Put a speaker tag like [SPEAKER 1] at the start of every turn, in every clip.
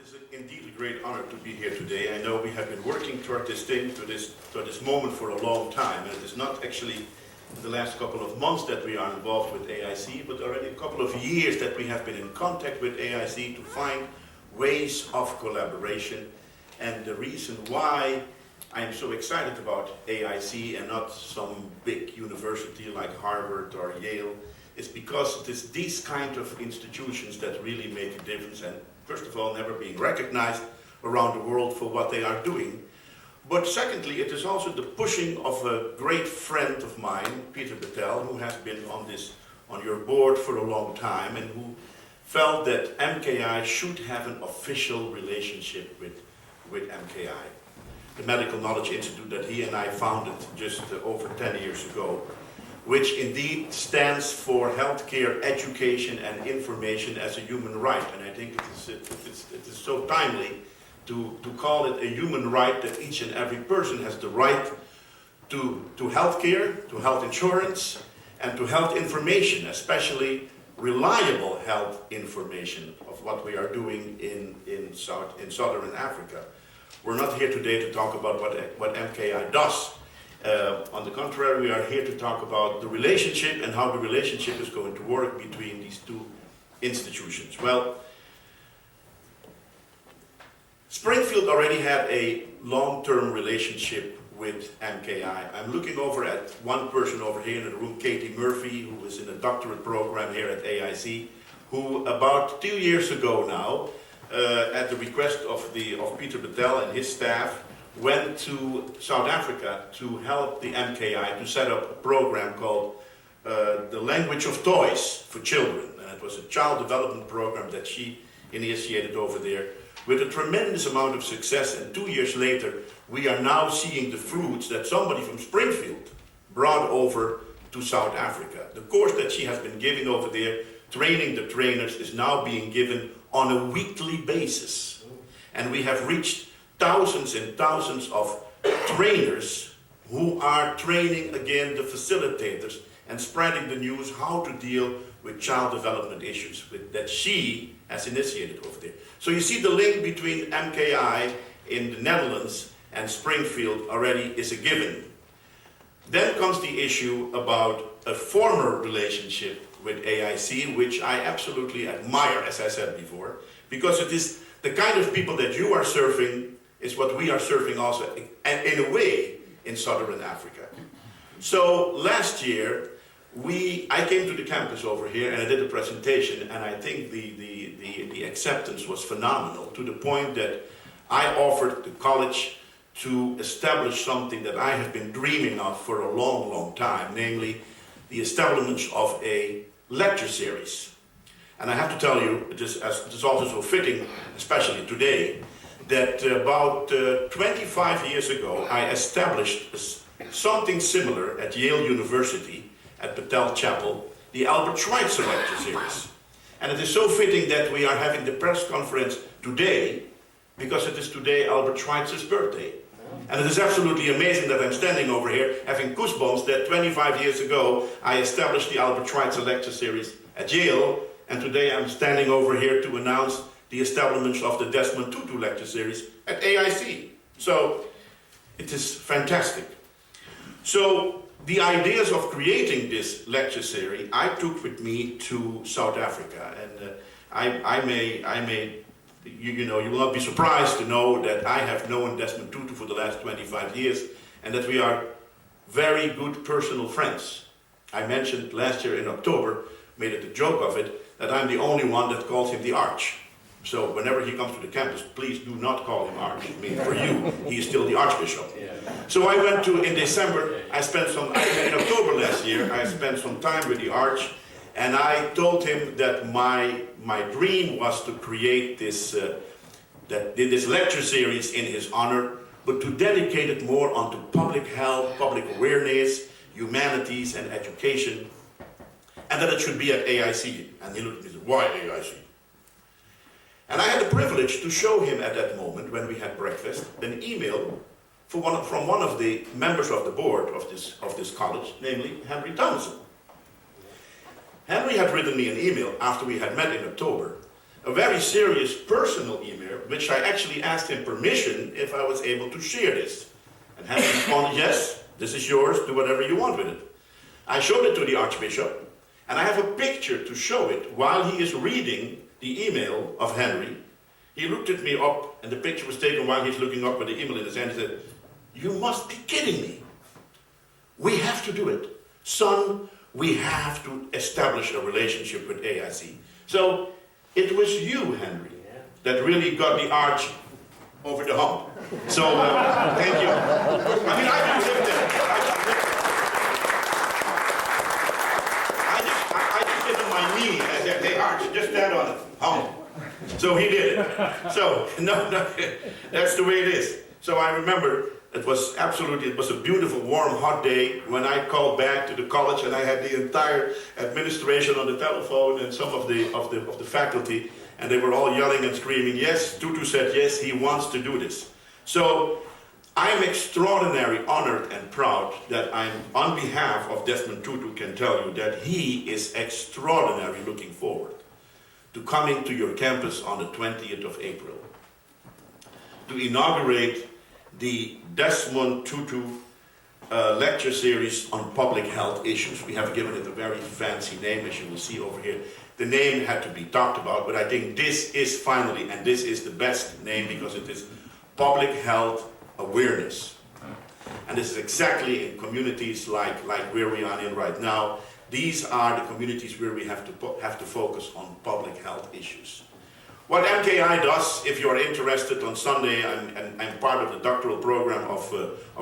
[SPEAKER 1] is indeed a great honor to be here today. I know we have been working toward this thing, to this moment for a long time, and it is not actually the last couple of months that we are involved with AIC, but already a couple of years that we have been in contact with AIC to find ways of collaboration. And the reason why I am so excited about AIC and not some big university like Harvard or Yale is because it is these kind of institutions that really make a difference, and first of all, never being recognized around the world for what they are doing. But secondly, it is also the pushing of a great friend of mine, Peter Patel, who has been on your board for a long time and who felt that MKI should have an official relationship with MKI, the Medical Knowledge Institute that he and I founded just over 10 years ago, which indeed stands for healthcare education and information as a human right. And I think it is so timely to call it a human right that each and every person has the right to healthcare, to health insurance, and to health information, especially reliable health information of what we are doing in Southern Africa. We're not here today to talk about what MKI does. On the contrary, we are here to talk about the relationship and how the relationship is going to work between these two institutions. Well, Springfield already had a long-term relationship with MKI. I'm looking over at one person over here in the room, Katie Murphy, who was in a doctorate program here at AIC, who about 2 years ago now, at the request of Peter Patel and his staff, went to South Africa to help the MKI to set up a program called the Language of Toys for Children. And it was a child development program that she initiated over there with a tremendous amount of success. And 2 years later, we are now seeing the fruits that somebody from Springfield brought over to South Africa. The course that she has been giving over there, training the trainers, is now being given on a weekly basis. And we have reached thousands and thousands of trainers who are training again the facilitators and spreading the news how to deal with child development issues that she has initiated over there. So you see the link between MKI in the Netherlands and Springfield already is a given. Then comes the issue about a former relationship with AIC, which I absolutely admire, as I said before, because it is the kind of people that you are serving is what we are serving also, and in a way, in Southern Africa. So last year, I came to the campus over here and I did a presentation, and I think the acceptance was phenomenal, to the point that I offered the college to establish something that I have been dreaming of for a long, long time, namely the establishment of a lecture series. And I have to tell you, it is also so fitting, especially today, that about 25 years ago I established something similar at Yale University, at Patel Chapel, the Albert Schweitzer Lecture Series. And it is so fitting that we are having the press conference today, because it is today Albert Schweitzer's birthday. And it is absolutely amazing that I'm standing over here having goosebumps that 25 years ago I established the Albert Schweitzer Lecture Series at Yale, and today I'm standing over here to announce the establishment of the Desmond Tutu Lecture Series at AIC. So it is fantastic. So the ideas of creating this lecture series I took with me to South Africa, and you will not be surprised to know that I have known Desmond Tutu for the last 25 years, and that we are very good personal friends. I mentioned last year in October, made it a joke of it, that I'm the only one that calls him the Arch. So whenever he comes to the campus, please do not call him Arch. I mean, for you, he is still the Archbishop. So I went to, in December, in October last year, I spent some time with the Arch, and I told him that my dream was to create this lecture series in his honor, but to dedicate it more onto public health, public awareness, humanities, and education, and that it should be at AIC. And he looked at me and said, "Why AIC?" And I had the privilege to show him at that moment, when we had breakfast, an email from one of the members of the board of this college, namely Henry Thomason. Henry had written me an email after we had met in October a very serious personal email, which I actually asked him permission if I was able to share this. And Henry responded, yes, this is yours, do whatever you want with it. I showed it to the Archbishop, and I have a picture to show it while he is reading the email of Henry. He looked at me up, and the picture was taken while he's looking up with the email in his hand. He said, you must be kidding me. We have to do it. Son, we have to establish a relationship with AIC. So it was you, Henry, that really got the arch over the hump. So thank you. I mean, I didn't live there. I just did on my knee and I said, hey, Arch, just stand on it. Hump. So he did it. So, no, that's the way it is. So I remember it was a beautiful, warm, hot day when I called back to the college, and I had the entire administration on the telephone and some of the faculty, and they were all yelling and screaming, yes, Tutu said yes, he wants to do this. So I'm extraordinarily honored and proud that I'm, on behalf of Desmond Tutu, can tell you that he is extraordinarily looking forward to coming to your campus on the 20th of April to inaugurate the Desmond Tutu lecture series on public health issues. We have given it a very fancy name, as you will see over here. The name had to be talked about, but I think this is finally, and this is the best name because it is public health awareness. And this is exactly in communities like where we are in right now. These are the communities where we have to focus on public health issues. What MKI does, if you are interested, on Sunday, I'm part of the doctoral program of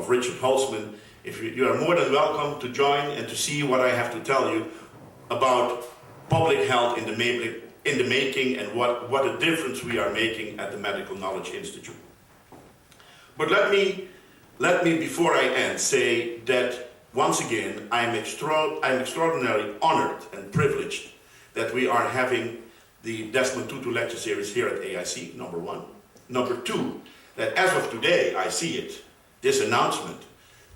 [SPEAKER 1] Richard Holzman. If you are more than welcome to join and to see what I have to tell you about public health in the making and what a difference we are making at the Medical Knowledge Institute. But let me, before I end, say that once again, I'm extraordinarily honored and privileged that we are having the Desmond Tutu lecture series here at AIC, number one. Number two, that as of today, I see it, this announcement,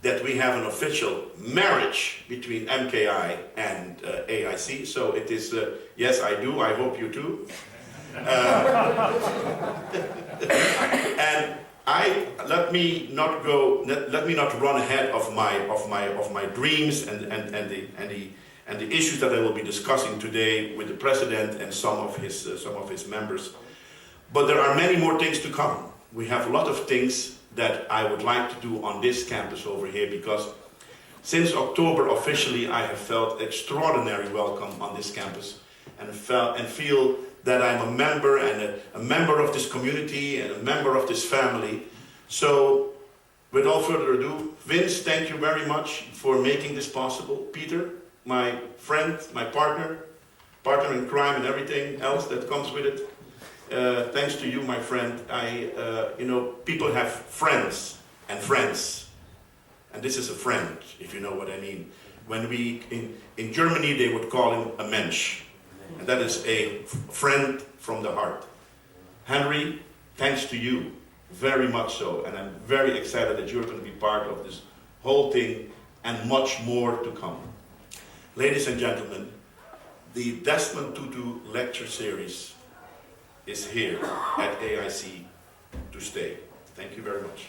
[SPEAKER 1] that we have an official marriage between MKI and AIC. So it is, yes, I do, I hope you too. And let me not run ahead of my dreams and the issues that I will be discussing today with the president and some of his members. But there are many more things to come. We have a lot of things that I would like to do on this campus over here, because since October officially I have felt extraordinarily welcome on this campus and feel that I'm a member and a member of this community and a member of this family. So without further ado, Vince, thank you very much for making this possible. Peter, my friend, my partner in crime and everything else that comes with it. Thanks to you, my friend. People have friends, and this is a friend, if you know what I mean. When in Germany, they would call him a Mensch, and that is a friend from the heart. Henry, thanks to you, very much so, and I'm very excited that you're going to be part of this whole thing and much more to come. Ladies and gentlemen, the Desmond Tutu lecture series is here at AIC to stay. Thank you very much.